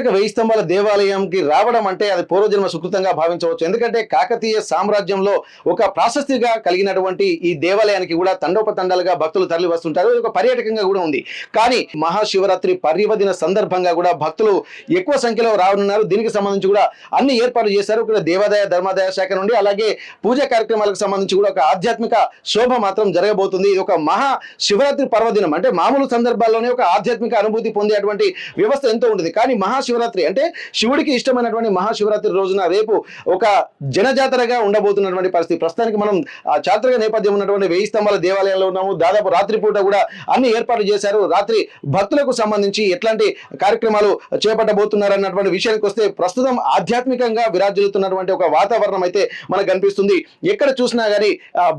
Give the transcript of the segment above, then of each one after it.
విశాఖ వెయ్యి స్తంభాల దేవాలయంకి రావడం అంటే అది పూర్వజన్మ సుకృతంగా భావించవచ్చు. ఎందుకంటే కాకతీయ సామ్రాజ్యంలో ఒక ప్రాశస్త్యగా కలిగినటువంటి ఈ దేవాలయానికి కూడా తండోపతండాలుగా భక్తులు తరలి వస్తుంటారు. ఇది ఒక పర్యాటకంగా కూడా ఉంది. కానీ మహాశివరాత్రి పర్యవదిన సందర్భంగా కూడా భక్తులు ఎక్కువ సంఖ్యలో రానున్నారు. దీనికి సంబంధించి కూడా అన్ని ఏర్పాట్లు చేశారు. ఇక్కడ దేవాదాయ ధర్మాదాయ శాఖ నుండి అలాగే పూజా కార్యక్రమాలకు సంబంధించి కూడా ఒక ఆధ్యాత్మిక శోభ మాత్రం జరగబోతుంది. ఇది ఒక మహా శివరాత్రి పర్వదినం అంటే మామూలు సందర్భాల్లోనే ఒక ఆధ్యాత్మిక అనుభూతి పొందేటువంటి వ్యవస్థ ఎంతో ఉంటుంది. కానీ మహాశివరాత్రి అంటే శివుడికి ఇష్టమైనటువంటి మహాశివరాత్రి రోజున రేపు ఒక జనజాతరగా ఉండబోతున్నటువంటి పరిస్థితి. ప్రస్తుతానికి మనం చారిత్రక నేపథ్యం ఉన్నటువంటి వెయ్యి స్తంభాల దేవాలయంలో ఉన్నాము. దాదాపు రాత్రి పూట కూడా అన్ని ఏర్పాట్లు చేశారు. రాత్రి భక్తులకు సంబంధించి ఎట్లాంటి కార్యక్రమాలు చేపట్టబోతున్నారు అన్నటువంటి విషయానికి వస్తే ప్రస్తుతం ఆధ్యాత్మికంగా విరాజిల్లుతున్నటువంటి ఒక వాతావరణం అయితే మనకు కనిపిస్తుంది. ఎక్కడ చూసినా కానీ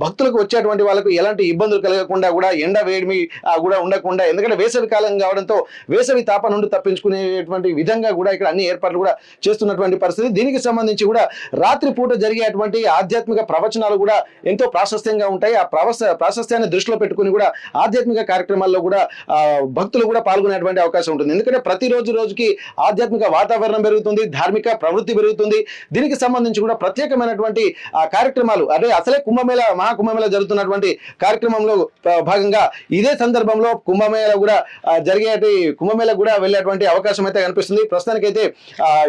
భక్తులకు వచ్చేటువంటి వాళ్ళకు ఎలాంటి ఇబ్బందులు కలగకుండా కూడా ఎండ వేడిమి కూడా ఉండకుండా, ఎందుకంటే వేసవి కాలం కావడంతో వేసవి తాప నుండి తప్పించుకునేటువంటి విధంగా కూడా ఇక్కడ అన్ని ఏర్పాట్లు కూడా చేస్తున్నటువంటి పరిస్థితి. దీనికి సంబంధించి కూడా రాత్రి పూట జరిగేటువంటి ఆధ్యాత్మిక ప్రవచనాలు కూడా ఎంతో ప్రాశస్త్యంగా ఉంటాయి. ఆ ప్రాశస్త్యాన్ని దృష్టిలో పెట్టుకుని కూడా ఆధ్యాత్మిక కార్యక్రమాల్లో కూడా భక్తులు కూడా పాల్గొనేటువంటి అవకాశం ఉంటుంది. ఎందుకంటే ప్రతిరోజు రోజుకి ఆధ్యాత్మిక వాతావరణం పెరుగుతుంది, ధార్మిక ప్రవృత్తి పెరుగుతుంది. దీనికి సంబంధించి కూడా ప్రత్యేకమైనటువంటి కార్యక్రమాలు అంటే అసలే కుంభమేళ మహాకుంభమేళ జరుగుతున్నటువంటి కార్యక్రమంలో భాగంగా ఇదే సందర్భంలో కుంభమేళ కూడా కుంభమేళ కూడా వెళ్ళేటువంటి అవకాశం అయితే కనిపిస్తుంది. ప్రస్తుతానికైతే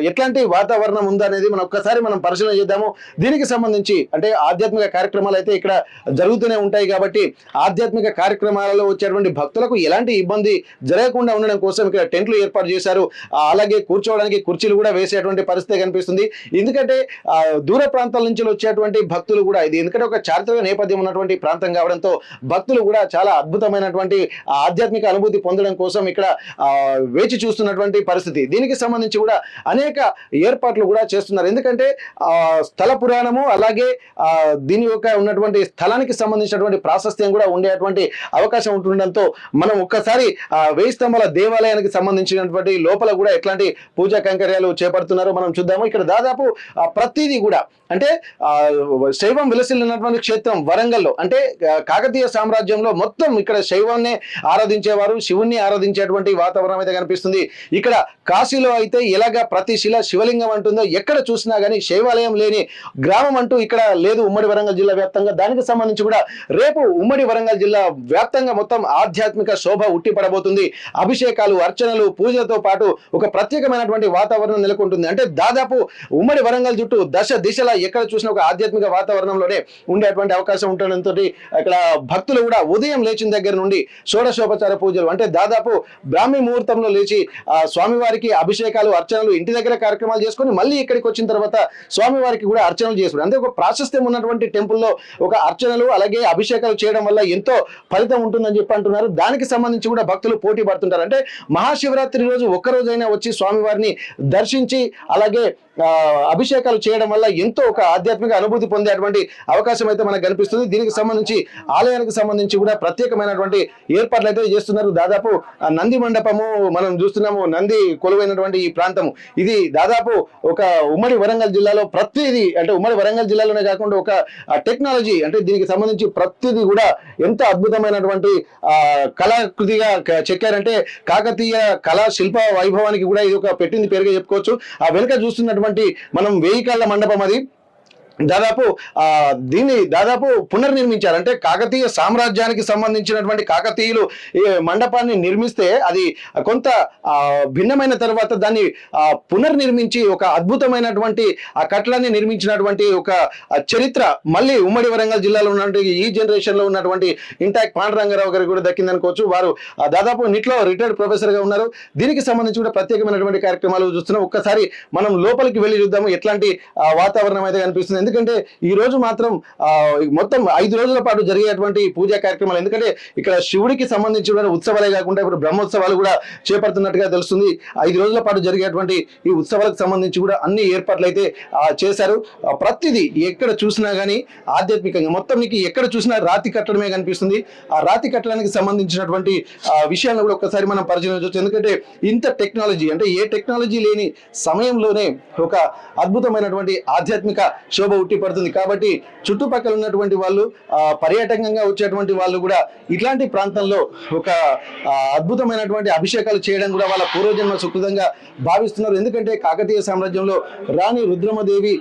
ఎట్లాంటి వాతావరణం ఉందనేది మనం పరిశీలన చేద్దాము. దీనికి సంబంధించి అంటే ఆధ్యాత్మిక కార్యక్రమాలు అయితే ఇక్కడ జరుగుతూనే ఉంటాయి కాబట్టి ఆధ్యాత్మిక కార్యక్రమాలలో వచ్చేటువంటి భక్తులకు ఎలాంటి ఇబ్బంది జరగకుండా ఉండడం కోసం ఇక్కడ టెంట్లు ఏర్పాటు చేశారు. అలాగే కూర్చోవడానికి కుర్చీలు కూడా వేసేటువంటి పరిస్థితి కనిపిస్తుంది. ఎందుకంటే దూర ప్రాంతాల నుంచి వచ్చేటువంటి భక్తులు కూడా ఇది ఎందుకంటే ఒక చారిత్రక నేపథ్యం ఉన్నటువంటి ప్రాంతం కావడంతో భక్తులు కూడా చాలా అద్భుతమైనటువంటి ఆధ్యాత్మిక అనుభూతి పొందడం కోసం ఇక్కడ వేచి చూస్తున్నటువంటి పరిస్థితి. దీనికి సంబంధించి కూడా అనేక ఏర్పాట్లు కూడా చేస్తున్నారు. ఎందుకంటే స్థల పురాణము అలాగే దీని యొక్క ఉన్నటువంటి స్థలానికి సంబంధించినటువంటి ప్రాశస్త్యం కూడా ఉండేటువంటి అవకాశం ఉంటుండడంతో మనం ఒక్కసారి వెయ్యి స్తంభాల దేవాలయానికి సంబంధించినటువంటి లోపల కూడా ఎట్లాంటి పూజా కైంకర్యాలు చేపడుతున్నారో మనం చూద్దాము. ఇక్కడ దాదాపు ప్రతిదీ కూడా అంటే శైవం విలసిల్లినటువంటి క్షేత్రం వరంగల్లో అంటే కాకతీయ సామ్రాజ్యంలో మొత్తం ఇక్కడ శైవాన్ని ఆరాధించేవారు, శివుణ్ణి ఆరాధించేటువంటి వాతావరణం అయితే కనిపిస్తుంది. ఇక్కడ కాశీలో అయితే ఎలాగా ప్రతి శిల శివలింగం అంటుందో ఎక్కడ చూసినా కానీ శైవాలయం లేని గ్రామం అంటూ ఇక్కడ లేదు ఉమ్మడి వరంగల్ జిల్లా వ్యాప్తంగా. దానికి సంబంధించి కూడా రేపు ఉమ్మడి వరంగల్ జిల్లా వ్యాప్తంగా మొత్తం ఆధ్యాత్మిక శోభ ఉట్టిపడబోతుంది. అభిషేకాలు, అర్చనలు, పూజలతో పాటు ఒక ప్రత్యేకమైనటువంటి వాతావరణం నెలకొంటుంది. అంటే దాదాపు ఉమ్మడి వరంగల్ చుట్టూ దశ దిశలా ఎక్కడ చూసినా ఒక ఆధ్యాత్మిక వాతావరణంలోనే ఉండేటువంటి అవకాశం ఉండడంతో ఇక్కడ భక్తులు కూడా ఉదయం లేచిన దగ్గర నుండి షోడశోపచార పూజలు అంటే దాదాపు బ్రాహ్మీ ముహూర్తంలో లేచి స్వామివారికి అభిషేకాలు, అర్చనలు ఇంటి దగ్గర కార్యక్రమాలు చేసుకుని మళ్ళీ ఇక్కడికి వచ్చిన తర్వాత స్వామివారికి కూడా అర్చనలు చేసుకుంటారు. అంటే ఒక ప్రాశస్త్యం ఉన్నటువంటి టెంపుల్లో ఒక అర్చనలు అలాగే అభిషేకాలు చేయడం వల్ల ఎంతో ఫలితం ఉంటుందని చెప్పి అంటున్నారు. దానికి సంబంధించి కూడా భక్తులు పోటీ పడుతుంటారు. అంటే మహాశివరాత్రి రోజు ఒక్కరోజైనా వచ్చి స్వామివారిని దర్శించి అలాగే అభిషేకాలు చేయడం వల్ల ఎంతో ఒక ఆధ్యాత్మిక అనుభూతి పొందేటువంటి అవకాశం అయితే మనకు కనిపిస్తుంది. దీనికి సంబంధించి ఆలయానికి సంబంధించి కూడా ప్రత్యేకమైనటువంటి ఏర్పాట్లు అయితే చేస్తున్నారు. దాదాపు నంది మండపము మనం చూస్తున్నాము, నంది కొలువైనటువంటి ఈ ప్రాంతము ఇది దాదాపు ఒక ఉమ్మడి వరంగల్ జిల్లాలో ప్రతిదీ అంటే ఉమ్మడి వరంగల్ జిల్లాలోనే కాకుండా ఒక టెక్నాలజీ అంటే దీనికి సంబంధించి ప్రతిదీ కూడా ఎంత అద్భుతమైనటువంటి కళాకృతిగా చెక్కారంటే కాకతీయ కళా శిల్ప వైభవానికి కూడా ఇది ఒక పెట్టింది పేరుగా చెప్పుకోవచ్చు. ఆ వెనుక చూస్తున్నటువంటి మనం 1000 కళ్ళ మండపం అది దాదాపు పునర్నిర్మించారు. అంటే కాకతీయ సామ్రాజ్యానికి సంబంధించినటువంటి కాకతీయులు ఈ మండపాన్ని నిర్మిస్తే అది కొంత భిన్నమైన తర్వాత దాన్ని పునర్నిర్మించి ఒక అద్భుతమైనటువంటి ఆ కట్టడాన్ని నిర్మించినటువంటి ఒక చరిత్ర మళ్ళీ ఉమ్మడి వరంగల్ జిల్లాలో ఉన్నటువంటి ఈ జనరేషన్ లో ఉన్నటువంటి ఇంటాక్ పాండురంగారావు గారికి కూడా దక్కిందనుకోవచ్చు. వారు దాదాపు నిట్లో రిటైర్డ్ ప్రొఫెసర్ గా ఉన్నారు. దీనికి సంబంధించి కూడా ప్రత్యేకమైనటువంటి కార్యక్రమాలు చూస్తున్నాం. ఒక్కసారి మనం లోపలికి వెళ్ళి చూద్దాము ఎట్లాంటి వాతావరణం అయితే కనిపిస్తుంది. ఎందుకంటే ఈ రోజు మాత్రం మొత్తం 5 రోజుల పాటు జరిగేటువంటి పూజా కార్యక్రమాలు ఎందుకంటే ఇక్కడ శివుడికి సంబంధించిన ఉత్సవాలే కాకుండా ఇప్పుడు బ్రహ్మోత్సవాలు కూడా చేపడుతున్నట్టుగా తెలుస్తుంది. 5 రోజుల పాటు జరిగేటువంటి ఈ ఉత్సవాలకు సంబంధించి కూడా అన్ని ఏర్పాట్లు అయితే చేశారు. ప్రతిదీ ఎక్కడ చూసినా కానీ ఆధ్యాత్మికంగా మొత్తం నీకు ఎక్కడ చూసినా రాతి కట్టడమే కనిపిస్తుంది. ఆ రాతి కట్టడానికి సంబంధించినటువంటి విషయాలను కూడా ఒక్కసారి మనం పరిశీలించవచ్చు. ఎందుకంటే ఇంత టెక్నాలజీ అంటే ఏ టెక్నాలజీ లేని సమయంలోనే ఒక అద్భుతమైనటువంటి ఆధ్యాత్మిక శోభ ఉట్టి పడుతుంది. కాబట్టి చుట్టుపక్కల ఉన్నటువంటి వాళ్ళు పర్యాటకంగా వచ్చేటువంటి వాళ్ళు కూడా ఇట్లాంటి ప్రాంతంలో ఒక అద్భుతమైనటువంటి అభిషేకాలు చేయడం కూడా వాళ్ళ పూర్వజన్మ సుకృతంగా భావిస్తున్నారు. ఎందుకంటే కాకతీయ సామ్రాజ్యంలో రాణి రుద్రమదేవి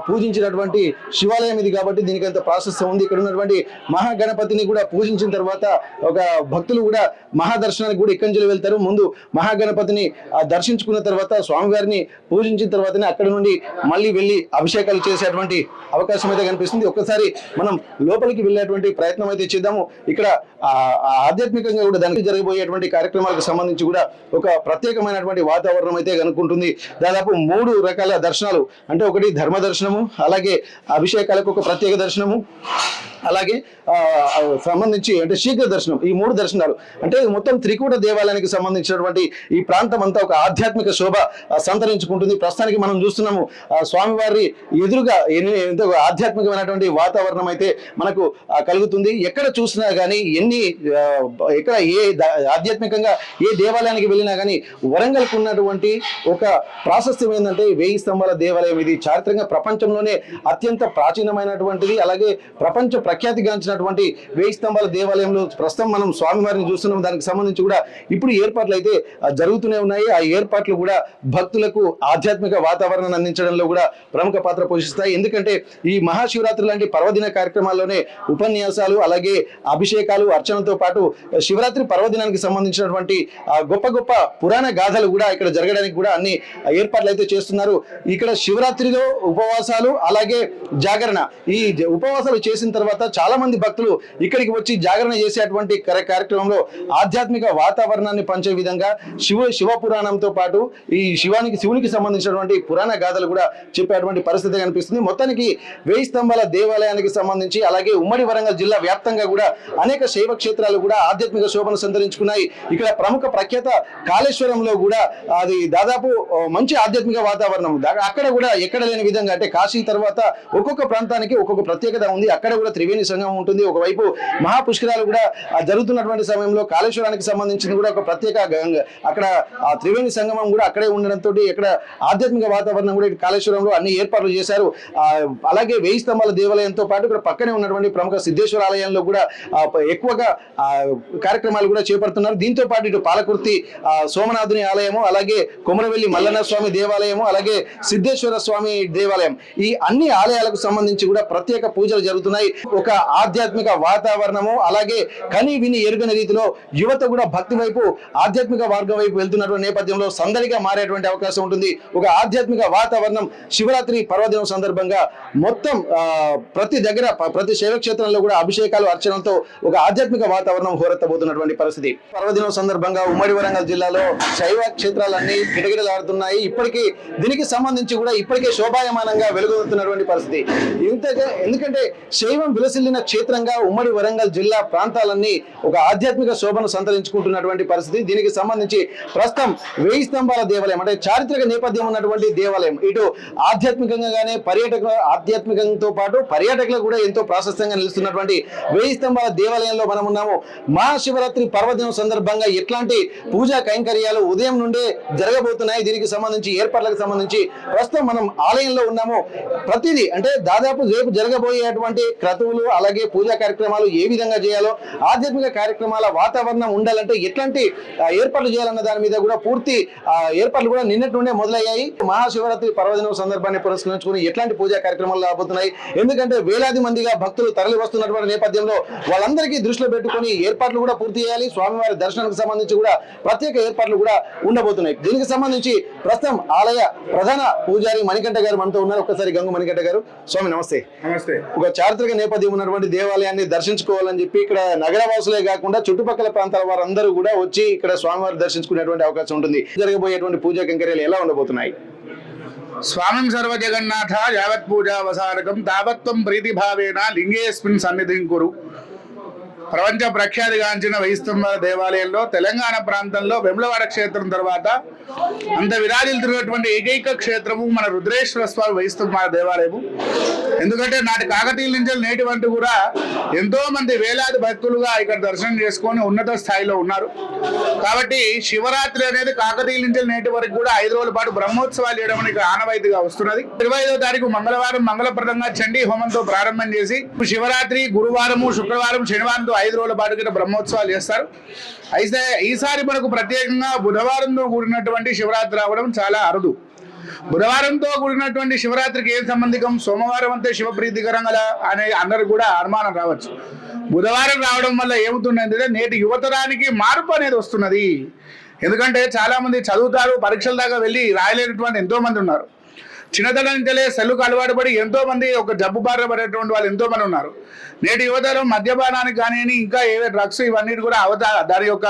పూజించినటువంటి శివాలయం ఇది కాబట్టి దీనికి అంత ప్రాశస్త్యం ఉంది. ఇక్కడ ఉన్నటువంటి మహాగణపతిని కూడా పూజించిన తర్వాత ఒక భక్తులు కూడా మహాదర్శనానికి కూడా ఇక్కడి నుంచి వెళ్తారు. ముందు మహాగణపతిని దర్శించుకున్న తర్వాత స్వామివారిని పూజించిన తర్వాతనే అక్కడ నుండి మళ్ళీ వెళ్ళి అభిషేకాలు చేసేటువంటి అవకాశం అయితే కనిపిస్తుంది. ఒక్కసారి మనం లోపలికి వెళ్ళేటువంటి ప్రయత్నం అయితే చేద్దాము. ఇక్కడ ఆధ్యాత్మికంగా కూడా దానికి జరగబోయేటువంటి కార్యక్రమాలకు సంబంధించి కూడా ఒక ప్రత్యేకమైనటువంటి వాతావరణం అయితే కనుక్కుంటుంది. దాదాపు 3 రకాల దర్శనాలు అంటే ఒకటి ధర్మ దర్శనము, అలాగే అభిషేకాలకు ఒక ప్రత్యేక దర్శనము, అలాగే సంబంధించి అంటే శీఘ్ర దర్శనం, ఈ 3 దర్శనాలు అంటే మొత్తం త్రికూట దేవాలయానికి సంబంధించినటువంటి ఈ ప్రాంతం అంతా ఒక ఆధ్యాత్మిక శోభ సంతరించుకుంటుంది. ప్రస్తుతానికి మనం చూస్తున్నాము స్వామివారి ఎదురుగా ఎంతో ఆధ్యాత్మికమైనటువంటి వాతావరణం అయితే మనకు కలుగుతుంది. ఎక్కడ చూసినా కానీ ఎక్కడ ఆధ్యాత్మికంగా ఏ దేవాలయానికి వెళ్ళినా కానీ వరంగల్కు ఉన్నటువంటి ఒక ప్రాశస్త్యం ఏంటంటే 1000 స్తంభాల దేవాలయం. ఇది చారిత్రకంగా ప్రపంచంలోనే అత్యంత ప్రాచీనమైనటువంటిది, అలాగే ప్రపంచ ప్రఖ్యాతిగాంచినటువంటి 1000 స్తంభాల దేవాలయంలో ప్రస్తుతం మనం స్వామివారిని చూస్తున్నాం. దానికి సంబంధించి కూడా ఇప్పుడు ఏర్పాట్లు అయితే జరుగుతూనే ఉన్నాయి. ఆ ఏర్పాట్లు కూడా భక్తులకు ఆధ్యాత్మిక వాతావరణాన్ని అందించడంలో కూడా ప్రముఖ పాత్ర పోషిస్తాయి. ఎందుకంటే ఈ మహాశివరాత్రి లాంటి పర్వదిన కార్యక్రమాల్లోనే ఉపన్యాసాలు, అలాగే అభిషేకాలు, అర్చనతో పాటు శివరాత్రి పర్వదినానికి సంబంధించినటువంటి గొప్ప గొప్ప పురాణ గాథలు కూడా ఇక్కడ జరగడానికి కూడా అన్ని ఏర్పాట్లు అయితే చేస్తున్నారు. ఇక్కడ శివరాత్రిలో ఉపవాసాలు, అలాగే జాగరణ, ఈ ఉపవాసాలు చేసిన తర్వాత చాలా మంది భక్తులు ఇక్కడికి వచ్చి జాగరణ చేసేటువంటి కార్యక్రమంలో ఆధ్యాత్మిక వాతావరణాన్ని పంచే విధంగా శివ పురాణంతో పాటు ఈ శివునికి సంబంధించినటువంటి పురాణ గాథలు కూడా చెప్పేటువంటి పరిస్థితి కనిపిస్తుంది. మొత్తానికి 1000 స్తంభాల దేవాలయానికి సంబంధించి అలాగే ఉమ్మడి వరంగల్ జిల్లా వ్యాప్తంగా కూడా అనేక శైవ క్షేత్రాలు కూడా ఆధ్యాత్మిక శోభను సంతరించుకున్నాయి. ఇక్కడ ప్రముఖ ప్రఖ్యాత కాళేశ్వరంలో కూడా అది దాదాపు మంచి ఆధ్యాత్మిక వాతావరణం. అక్కడ కూడా ఎక్కడ లేని విధంగా అంటే కాశీ తర్వాత ఒక్కొక్క ప్రాంతానికి ఒక్కొక్క ప్రత్యేకత ఉంది. అక్కడ కూడా త్రివేణి సంగమం ఉంటుంది. ఒకవైపు మహాపుష్కరాలు కూడా జరుగుతున్నటువంటి సమయంలో కాళేశ్వరానికి సంబంధించింది కూడా ఒక ప్రత్యేక అక్కడ త్రివేణి సంగమం కూడా అక్కడే ఉండడంతో ఇక్కడ ఆధ్యాత్మిక వాతావరణం కూడా కాళేశ్వరంలో అన్ని ఏర్పాట్లు చేశారు. అలాగే 1000 స్తంభాల దేవాలయంతో పాటు ఇక్కడ పక్కనే ఉన్నటువంటి ప్రముఖ సిద్ధేశ్వర ఆలయంలో కూడా ఎక్కువగా కార్యక్రమాలు కూడా చేపడుతున్నారు. దీంతో పాటు ఇటు పాలకుర్తి సోమనాథుని ఆలయము, అలాగే కొమరవెల్లి మల్లన్న స్వామి దేవాలయము, అలాగే సిద్ధేశ్వర స్వామి దేవాలయం, ఈ అన్ని ఆలయాలకు సంబంధించి కూడా ప్రత్యేక పూజలు జరుగుతున్నాయి. ఒక ఆధ్యాత్మిక వాతావరణము, అలాగే కని విని ఎరుగని రీతిలో యువత కూడా భక్తి వైపు ఆధ్యాత్మిక మార్గం వైపు వెళ్తున్నటువంటి నేపథ్యంలో సందడిగా మారేటువంటి అవకాశం ఉంటుంది. ఒక ఆధ్యాత్మిక వాతావరణం శివరాత్రి పర్వదినం సందర్భంగా మొత్తం ప్రతి దగ్గర ప్రతి శైవక్షేత్రంలో కూడా అభిషేకాలు, అర్చనలతో ఒక ఆధ్యాత్మిక వాతావరణం హోరెత్తబోతున్నటువంటి పరిస్థితి. పర్వదినం సందర్భంగా ఉమ్మడి వరంగల్ జిల్లాలో శైవ క్షేత్రాలన్నీ గిటగిటలాడుతున్నాయి. ఇప్పటికీ దీనికి సంబంధించి కూడా ఇప్పటికే శోభాయమానంగా వెలుగొందుతున్నటువంటి పరిస్థితి. ఎందుకంటే శైవం విలసిల్లిన క్షేత్రంగా ఉమ్మడి వరంగల్ జిల్లా ప్రాంతాలన్నీ ఒక ఆధ్యాత్మిక శోభను సంతరించుకుంటున్నటువంటి పరిస్థితి. దీనికి సంబంధించి ప్రస్తుతం 1000 స్తంభాల దేవాలయం అంటే చారిత్రక నేపథ్యం ఉన్నటువంటి దేవాలయం ఇటు ఆధ్యాత్మికంగానే ఆధ్యాత్మికంతో పాటు పర్యాటకులకు కూడా ఎంతో ప్రాశస్త్యంగా నిలుస్తున్నటువంటి 1000 స్తంభాల దేవాలయంలో మనం ఉన్నాము. మహాశివరాత్రి పర్వదినం సందర్భంగా ఎట్లాంటి పూజా కైంకర్యాలు ఉదయం నుండే జరగబోతున్నాయి. దీనికి సంబంధించి ఏర్పాట్లకు సంబంధించి ప్రస్తుతం మనం ఆలయంలో ఉన్నాము. ప్రతిదీ అంటే దాదాపు రేపు జరగబోయేటువంటి క్రతువులు, అలాగే పూజా కార్యక్రమాలు ఏ విధంగా చేయాలో, ఆధ్యాత్మిక కార్యక్రమాల వాతావరణం ఉండాలంటే ఎట్లాంటి ఏర్పాట్లు చేయాలన్న దాని మీద కూడా పూర్తి ఏర్పాట్లు కూడా నిన్నటి నుండే మొదలయ్యాయి. మహాశివరాత్రి పర్వదినం సందర్భాన్ని పురస్కరించుకుని ఎట్లాంటి పూజా కార్యక్రమాలు రాబోతున్నాయి, ఎందుకంటే వేలాది మందిగా భక్తులు తరలి వస్తున్నటువంటి నేపథ్యంలో వాళ్ళందరికీ దృష్టిలో పెట్టుకుని ఏర్పాట్లు కూడా పూర్తి చేయాలి. స్వామివారి దర్శనానికి సంబంధించి కూడా ప్రత్యేక ఏర్పాట్లు కూడా ఉండబోతున్నాయి. దీనికి సంబంధించి ప్రస్తుతం ఆలయ ప్రధాన పూజారి మణికంఠ గారు మనతో ఉన్నారు. ఒక్కసారి గంగు మణికంఠ గారు, స్వామి నమస్తే. నమస్తే. ఒక చారిత్రక నేపథ్యం ఉన్నటువంటి దేవాలయాన్ని దర్శించుకోవాలని చెప్పి ఇక్కడ నగరవాసులే కాకుండా చుట్టుపక్కల ప్రాంతాల వారందరూ కూడా వచ్చి ఇక్కడ స్వామివారి దర్శించుకునేటువంటి అవకాశం ఉంటుంది. జరగబోయేటువంటి పూజా కైంకర్యాలు ఎలా ఉండబోతున్నాయి? స్వామిం సర్వ జగన్నాథ యావత్ పూజావసారకం తావత్వం ప్రీతిభావేన లింగేస్మిన్ సన్నిధిం కురు. ప్రపంచ ప్రఖ్యాతిగాంచిన వెయ్యి స్తంభాల దేవాలయంలో తెలంగాణ ప్రాంతంలో వెములవాడ క్షేత్రం తర్వాత అంత విరాజిల్లుతున్నటువంటి ఏకైక క్షేత్రము మన రుద్రేశ్వర స్వామి వెయ్యి స్తంభాల దేవాలయము. ఎందుకంటే నాటి కాకతీయుల నుంచి నేటి వంటి కూడా ఎంతో మంది వేలాది భక్తులుగా ఇక్కడ దర్శనం చేసుకొని ఉన్నత స్థాయిలో ఉన్నారు. కాబట్టి శివరాత్రి అనేది కాకతీయుల నుంచి నేటి వరకు కూడా 5 రోజుల పాటు బ్రహ్మోత్సవాలు చేయడం అనేది ఆనవాయితీగా వస్తున్నది. 25వ తారీఖు మంగళవారం మంగళప్రదంగా చండీ హోమంతో ప్రారంభం చేసి శివరాత్రి గురువారము శుక్రవారం శనివారంతో 5 రోజుల పాటు కూడా బ్రహ్మోత్సవాలు చేస్తారు. అయితే ఈసారి మనకు ప్రత్యేకంగా బుధవారంతో కూడినటువంటి శివరాత్రి రావడం చాలా అరుదు. బుధవారంతో కూడినటువంటి శివరాత్రికి ఏం సంబంధికం? సోమవారం అంతే శివప్రీతికరంగా అనే అందరికి కూడా అనుమానం రావచ్చు. బుధవారం రావడం వల్ల ఏమవుతుందంటే నేటి యువతరానికి మార్పు అనేది వస్తున్నది. ఎందుకంటే చాలా మంది చదువుతారు, పరీక్షల దాకా వెళ్ళి రాయలేనటువంటి ఎంతో మంది ఉన్నారు. చిన్నతనం నుంచే సెల్లుకు అలవాటు పడి ఎంతో మంది ఒక జబ్బు బారిన పడేటువంటి వాళ్ళు ఎంతో మంది ఉన్నారు. నేటి యువతరం మద్యపానానికి కానీ ఇంకా ఏవే డ్రగ్స్ ఇవన్నీ కూడా దాని యొక్క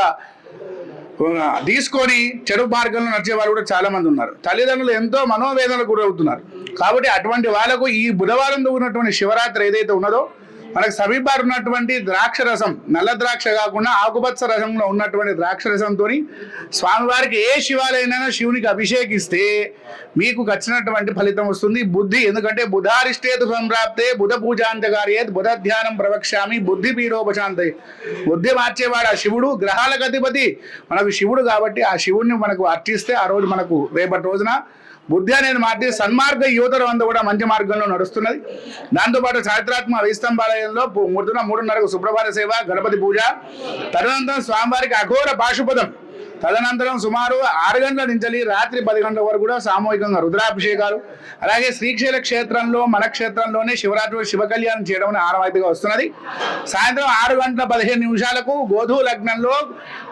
తీసుకొని చెడు మార్గంలో నడిచే వాళ్ళు కూడా చాలా మంది ఉన్నారు. తల్లిదండ్రులు ఎంతో మనోవేదనకు గురవుతున్నారు. కాబట్టి అటువంటి వాళ్ళకు ఈ బుధవారంలో ఉన్నటువంటి శివరాత్రి ఏదైతే ఉన్నదో మనకు సమీపారు ఉన్నటువంటి ద్రాక్ష రసం, నల్ల ద్రాక్ష కాకుండా ఆకుపచ్చ రసంలో ఉన్నటువంటి ద్రాక్ష రసంతో స్వామివారికి ఏ శివాలయమైనా శివునికి అభిషేకిస్తే మీకు ఖచ్చినటువంటి ఫలితం వస్తుంది. బుద్ధి, ఎందుకంటే బుధారిష్టేతు సంప్రాప్తే బుధ పూజాంతకార్యేత్ బుధ ధ్యానం ప్రవక్ష్యామి బుద్ధి పీడోపశాంతే. బుద్ధి మార్చేవాడు ఆ శివుడు, గ్రహాలకు అధిపతి మనకు శివుడు. కాబట్టి ఆ శివుడిని మనకు అర్చిస్తే ఆ రోజు మనకు రేపటి రోజున బుద్ధి అనేది మార్చి సన్మార్గ యువతరం అంతా కూడా మంచి మార్గంలో నడుస్తున్నది. దాంతోపాటు చారిత్రాత్మక వెయ్యి స్తంభాలయంలో 3:30కు సుప్రభాత సేవ, గణపతి పూజ, తదనంతరం స్వామివారికి అఘోర పాశుపదం, తదనంతరం సుమారు 6 గంటల నుంచి రాత్రి 10 గంటల వరకు కూడా సామూహికంగా రుద్రాభిషేకాలు. అలాగే శ్రీశైల క్షేత్రంలో మన క్షేత్రంలోనే శివరాత్రి శివ కళ్యాణం చేయడం ఆనవాయితీగా వస్తున్నది. సాయంత్రం 6:15 గోధు లగ్నంలో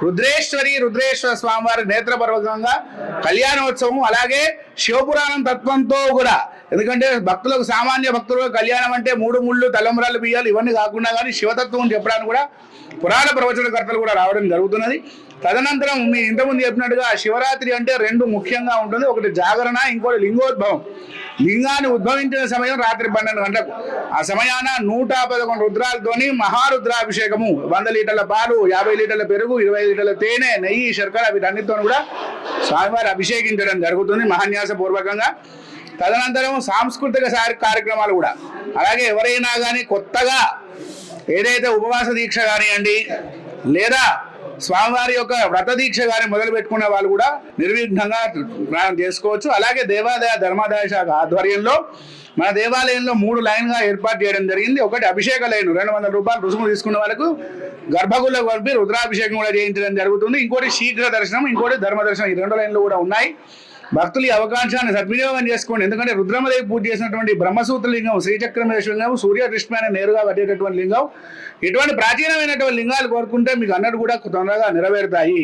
రుద్రేశ్వర స్వామివారి నేత్రపర్వకంగా కళ్యాణోత్సవం. అలాగే శివపురాణం తత్వంతో కూడా, ఎందుకంటే భక్తులకు సామాన్య భక్తులకు కళ్యాణం అంటే 3 ముళ్ళు తలంబ్రాలు బియ్యాలు ఇవన్నీ కాకుండా కానీ శివతత్వం చెప్పడానికి కూడా పురాణ ప్రవచనకర్తలు కూడా రావడం జరుగుతున్నది. తదనంతరం మీ ఇంతకుముందు చెప్పినట్టుగా శివరాత్రి అంటే 2 ముఖ్యంగా ఉంటుంది. ఒకటి జాగరణ, ఇంకోటి లింగోద్భవం. లింగాన్ని ఉద్భవించిన సమయం రాత్రి 12 గంటలకు. ఆ సమయాన 111 రుద్రాలతోని మహారుద్రాభిషేకము, 100 లీటర్ల పాలు, 50 లీటర్ల పెరుగు, 20 లీటర్ల తేనె, నెయ్యి, శర్కర వీటన్నిటితో కూడా స్వామివారి అభిషేకించడం జరుగుతుంది మహాన్యాస పూర్వకంగా. తదనంతరం సాంస్కృతిక కార్యక్రమాలు కూడా. అలాగే ఎవరైనా కానీ కొత్తగా ఏదైతే ఉపవాస దీక్ష కానివ్వండి లేదా స్వామివారి యొక్క వ్రత దీక్ష కానీ మొదలు పెట్టుకునే వాళ్ళు కూడా నిర్విఘ్నంగా ప్రయాణం చేసుకోవచ్చు. అలాగే దేవాదాయ ధర్మాదాయ శాఖ ఆధ్వర్యంలో మన దేవాలయంలో 3 లైన్గా ఏర్పాటు చేయడం జరిగింది. ఒకటి అభిషేక లైన్, 200 రూపాయలు రుసుము తీసుకున్న వాళ్ళకు గర్భగుడిలో కలిపి రుద్రాభిషేకం కూడా చేయించడం జరుగుతుంది. ఇంకోటి శీఘ్ర దర్శనం, ఇంకోటి ధర్మ దర్శనం. ఈ 2 లైన్లు కూడా ఉన్నాయి. భక్తులు ఈ అవకాశాన్ని సద్వినియోగం చేసుకోండి. ఎందుకంటే రుద్రమదేవి పూజ చేసినటువంటి బ్రహ్మసూత్ర లింగం, శ్రీచక్రమేశ్వర లింగం, సూర్యదృష్టి నేరుగా పట్టేటటువంటి లింగం, ఇటువంటి ప్రాచీనమైనటువంటి లింగాలు కోరుకుంటే మీకు అన్నట్టు కూడా తొందరగా నెరవేరుతాయి.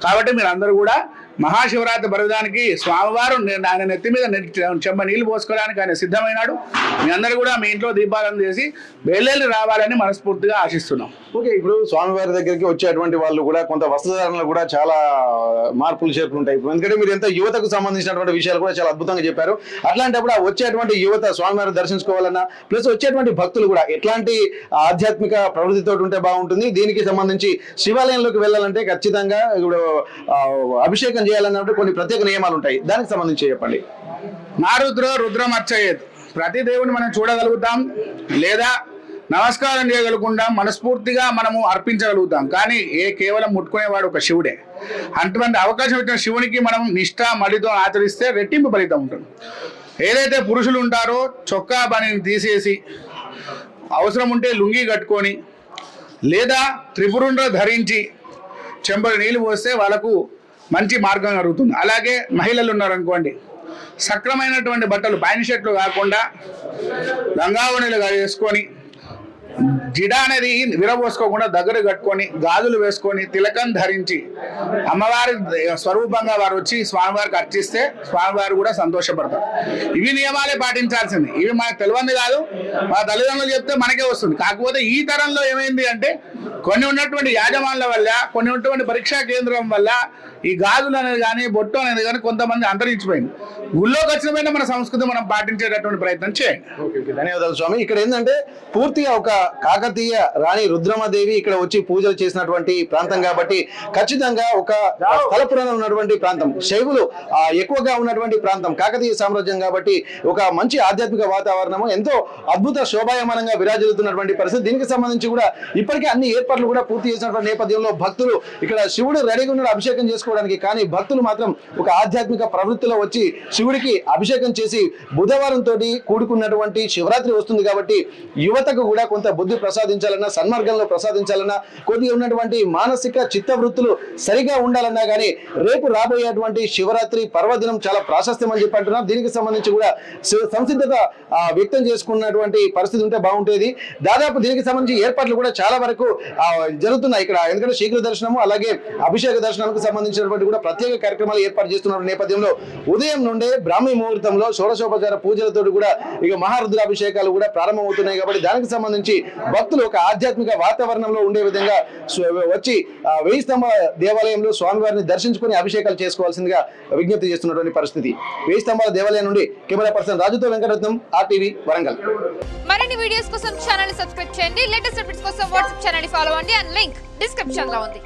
కాబట్టి మీరు అందరూ కూడా మహాశివరాత్రి పర్వదానికి స్వామివారు ఆయన నెత్తి మీద చెంబ నీళ్లు పోసుకోవడానికి ఆయన సిద్ధమైనాడు. మీ అందరూ కూడా మీ ఇంట్లో దీపాలను చేసి బయలుదేరి రావాలని మనస్ఫూర్తిగా ఆశిస్తున్నాం. ఓకే, ఇప్పుడు స్వామివారి దగ్గరికి వచ్చేటువంటి వాళ్ళు కూడా కొంత వస్త్రధారణలు కూడా చాలా మార్పులు చేర్పులు ఉంటాయి. ఎందుకంటే మీరు ఎంత యువతకు సంబంధించినటువంటి విషయాలు కూడా చాలా అద్భుతంగా చెప్పారు. అట్లాంటప్పుడు ఆ వచ్చేటువంటి యువత స్వామివారిని దర్శించుకోవాలన్నా ప్లస్ వచ్చేటువంటి భక్తులు కూడా ఎట్లాంటి ఆధ్యాత్మిక ప్రవృత్తితో ఉంటే బాగుంటుంది? దీనికి సంబంధించి శివాలయంలోకి వెళ్ళాలంటే ఖచ్చితంగా ఇప్పుడు అభిషేకం చేయాలన్నప్పుడు కొన్ని ప్రత్యేక నియమాలు ఉంటాయి. దానికి సంబంధించి చెప్పండి. రుద్రం అర్చయేత్. ప్రతి దేవుని మనం చూడగలుగుతాం లేదా నమస్కారం చేయగలుగుతాం, మనస్ఫూర్తిగా మనము అర్పించగలుగుతాం. కానీ కేవలం ముట్టుకునేవాడు ఒక శివుడే. అటువంటి అవకాశం ఇచ్చిన శివునికి మనం నిష్ఠ మడితో ఆచరిస్తే రెట్టింపు ఫలితం ఉంటుంది. ఏదైతే పురుషులు ఉంటారో చొక్కా పనిని తీసేసి అవసరం ఉంటే లుంగి కట్టుకొని లేదా త్రిపురుండ్ర ధరించి చెంబడి నీళ్ళు పోస్తే వాళ్ళకు మంచి మార్గం జరుగుతుంది. అలాగే మహిళలు ఉన్నారనుకోండి, సక్రమైనటువంటి బట్టలు పైన షర్ట్లు కాకుండా లంగావణిలుగా వేసుకొని జిడ అనేది విరబోసుకోకుండా దగ్గర కట్టుకొని గాజులు వేసుకొని తిలకం ధరించి అమ్మవారి స్వరూపంగా వారు వచ్చి స్వామివారికి అర్చిస్తే స్వామివారు కూడా సంతోషపడతారు. ఇవి నియమాలే పాటించాల్సింది. ఇవి మనకు తెలియంది కాదు, మా తల్లిదండ్రులు చెప్తే మనకే వస్తుంది. కాకపోతే ఈ తరంలో ఏమైంది అంటే కొన్ని ఉన్నటువంటి యాజమాన్ల వల్ల, కొన్ని ఉన్నటువంటి పరీక్షా కేంద్రం వల్ల ఈ గాజులు అనేది కానీ బొట్టు అనేది కానీ కొంతమంది అంతరించిపోయింది. గుళ్ళోకి వచ్చిన మన సంస్కృతి మనం పాటించేటటువంటి ప్రయత్నం చేయండి. ధన్యవాదాలు స్వామి. ఇక్కడ ఏంటంటే పూర్తిగా ఒక కాకతీయ రాణి రుద్రమదేవి ఇక్కడ వచ్చి పూజలు చేసినటువంటి ప్రాంతం కాబట్టి ఖచ్చితంగా ఒక స్థల పురాణం ఉన్నటువంటి ప్రాంతం, శైవులు ఎక్కువగా ఉన్నటువంటి ప్రాంతం కాకతీయ సామ్రాజ్యం కాబట్టి ఒక మంచి ఆధ్యాత్మిక వాతావరణము ఎంతో అద్భుత శోభాయమానంగా విరాజిల్లుతున్నటువంటి పరిస్థితి. దీనికి సంబంధించి కూడా ఇప్పటికే అన్ని ఏర్పాట్లు కూడా పూర్తి చేసినటువంటి నేపథ్యంలో భక్తులు ఇక్కడ శివుడు రెడీగా ఉన్నాడు అభిషేకం చేసుకోవడానికి, కానీ భక్తులు మాత్రం ఒక ఆధ్యాత్మిక ప్రవృత్తిలో వచ్చి శివుడికి అభిషేకం చేసి బుధవారం తోటి కూడుకున్నటువంటి శివరాత్రి వస్తుంది కాబట్టి యువతకు కూడా కొంత బుద్ధి ప్రసాదించాలన్నా, సన్మార్గంలో ప్రసాదించాలన్నా, కొద్దిగా ఉన్నటువంటి మానసిక చిత్తవృత్తులు సరిగా ఉండాలన్నా కానీ రేపు రాబోయేటువంటి శివరాత్రి పర్వదినం చాలా ప్రాశస్త్యం అని చెప్పి అంటున్నారు. దీనికి సంబంధించి కూడా సంసిద్ధత వ్యక్తం చేసుకున్నటువంటి పరిస్థితి ఉంటే బాగుంటేది. దాదాపు దీనికి సంబంధించి ఏర్పాట్లు కూడా చాలా వరకు జరుగుతున్నాయి ఇక్కడ. ఎందుకంటే శీఘ్ర దర్శనము అలాగే అభిషేక దర్శనానికి సంబంధించినటువంటి కూడా ప్రత్యేక కార్యక్రమాలు ఏర్పాటు చేస్తున్న నేపథ్యంలో ఉదయం నుండే బ్రాహ్మీ ముహూర్తంలో షోడశోపచార పూజలతో కూడా ఇక మహారుద్రాభిషేకాలు కూడా ప్రారంభమవుతున్నాయి కాబట్టి దానికి సంబంధించి భక్తులు ఒక ఆధ్యాత్మిక వాతావరణంలో ఉండే విధంగా వచ్చి 1000 స్తంభ దేవాలయంలో స్వామివారిని దర్శించుకుని అభిషేకాలు చేసుకోవాల్సిందిగా విజ్ఞప్తి చేస్తున్నటువంటి పరిస్థితి. 1000 స్తంభాల దేవాలయం నుండి కెమెరా పర్సన్ రాజుతో వెంకటరత్నం, RTV వరంగల్. మరిన్ని వీడియోస్ కోసం ఛానల్ ని సబ్స్క్రైబ్ చేయండి. లేటెస్ట్ అప్డేట్స్ కోసం వాట్సాప్ ఛానల్ ని ఫాలో అవ్వండి. అండ్ లింక్ డిస్క్రిప్షన్ లో ఉంది.